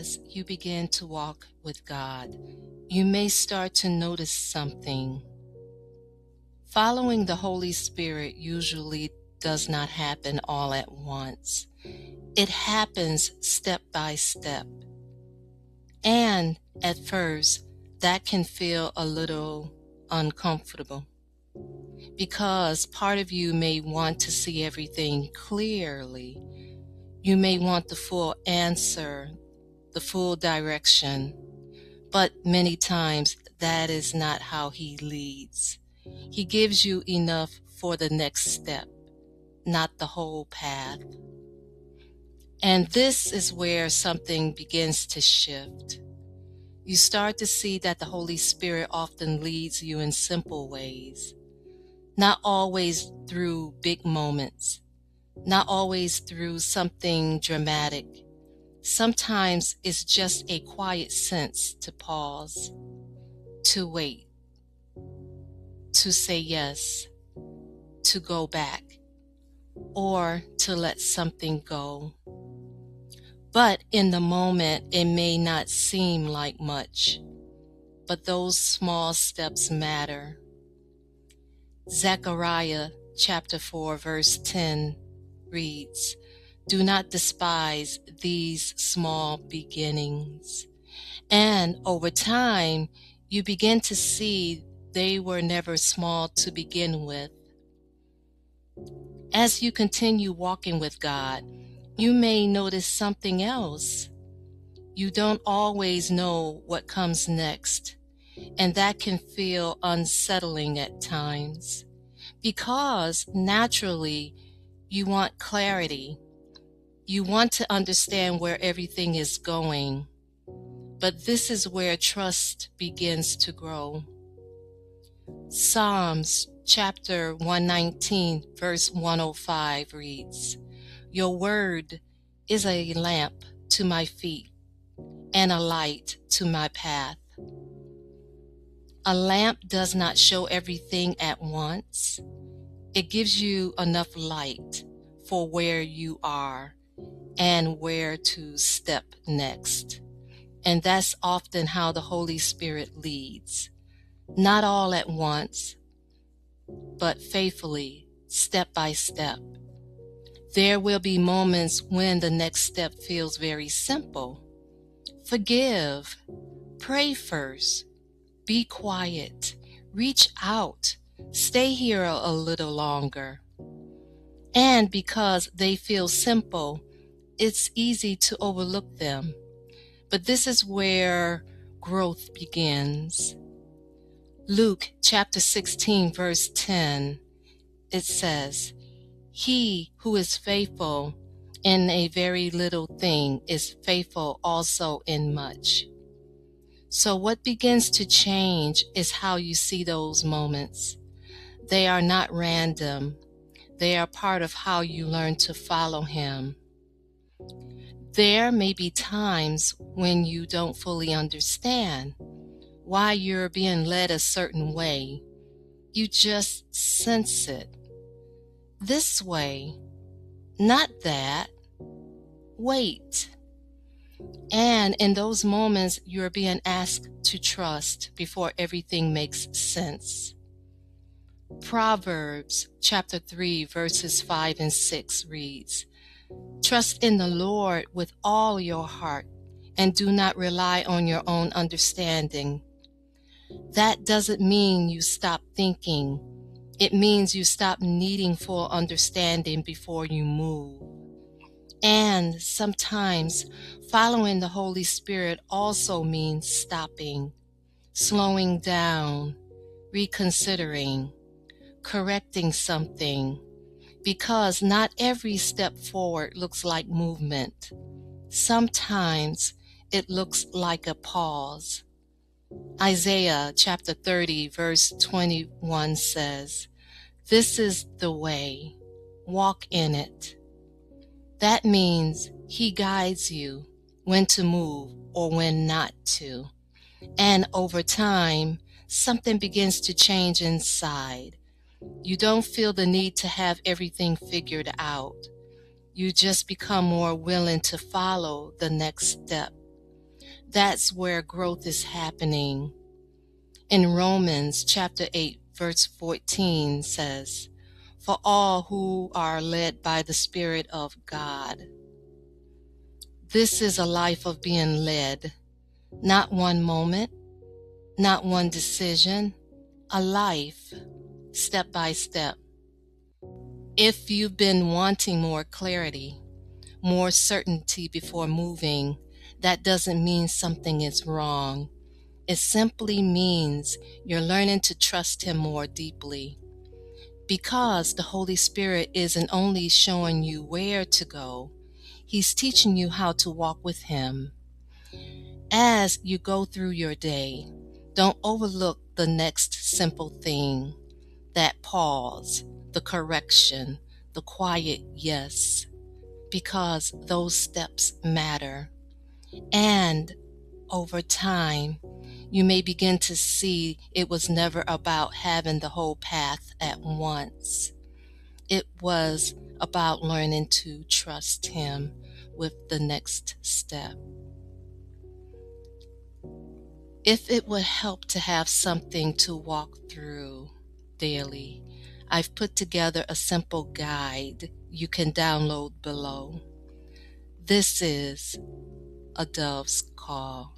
as you begin to walk with God, you may start to notice something. Following the Holy Spirit usually does not happen all at once. It happens step by step. And at first, that can feel a little uncomfortable because part of you may want to see everything clearly. You may want the full answer, the full direction, but many times that is not how He leads. He gives you enough for the next step, not the whole path. And this is where something begins to shift. You start to see that the Holy Spirit often leads you in simple ways, not always through big moments, not always through something dramatic. Sometimes it's just a quiet sense to pause, to wait, to say yes, to go back, or to let something go. But in the moment, it may not seem like much, but those small steps matter. Zechariah chapter 4 verse 10 reads, "Do not despise these small beginnings." And over time, you begin to see they were never small to begin with. As you continue walking with God, you may notice something else. You don't always know what comes next, and that can feel unsettling at times because naturally you want clarity. You want to understand where everything is going, but this is where trust begins to grow. Psalms chapter 119 verse 105 reads, "Your word is a lamp to my feet and a light to my path." A lamp does not show everything at once. It gives you enough light for where you are and where to step next. And that's often how the Holy Spirit leads. Not all at once, but faithfully, step by step. There will be moments when the next step feels very simple. Forgive, pray first, be quiet, reach out, stay here a little longer. And because they feel simple, it's easy to overlook them. But this is where growth begins. Luke chapter 16 verse 10, it says, "He who is faithful in a very little thing is faithful also in much." So what begins to change is how you see those moments. They are not random. They are part of how you learn to follow Him. There may be times when you don't fully understand why you're being led a certain way. You just sense it. This way, not that. Wait. And in those moments, you're being asked to trust before everything makes sense. Proverbs chapter 3 verses 5 and 6 reads, "Trust in the Lord with all your heart and do not rely on your own understanding." That doesn't mean you stop thinking. It means you stop needing full understanding before you move. And sometimes following the Holy Spirit also means stopping, slowing down, reconsidering, correcting something, because not every step forward looks like movement. Sometimes it looks like a pause. Isaiah chapter 30 verse 21 says, "This is the way, walk in it." That means He guides you when to move or when not to. And over time, something begins to change inside. You don't feel the need to have everything figured out. You just become more willing to follow the next step. That's where growth is happening. In Romans chapter 8, verse 14 says, "For all who are led by the Spirit of God." This is a life of being led, not one moment, not one decision, a life, step by step. If you've been wanting more clarity, more certainty before moving, that doesn't mean something is wrong. It simply means you're learning to trust Him more deeply. Because the Holy Spirit isn't only showing you where to go, He's teaching you how to walk with Him. As you go through your day, don't overlook the next simple thing, that pause, the correction, the quiet yes, because those steps matter. And over time, you may begin to see it was never about having the whole path at once. It was about learning to trust Him with the next step. If it would help to have something to walk through daily, I've put together a simple guide you can download below. This is A Dove's Call.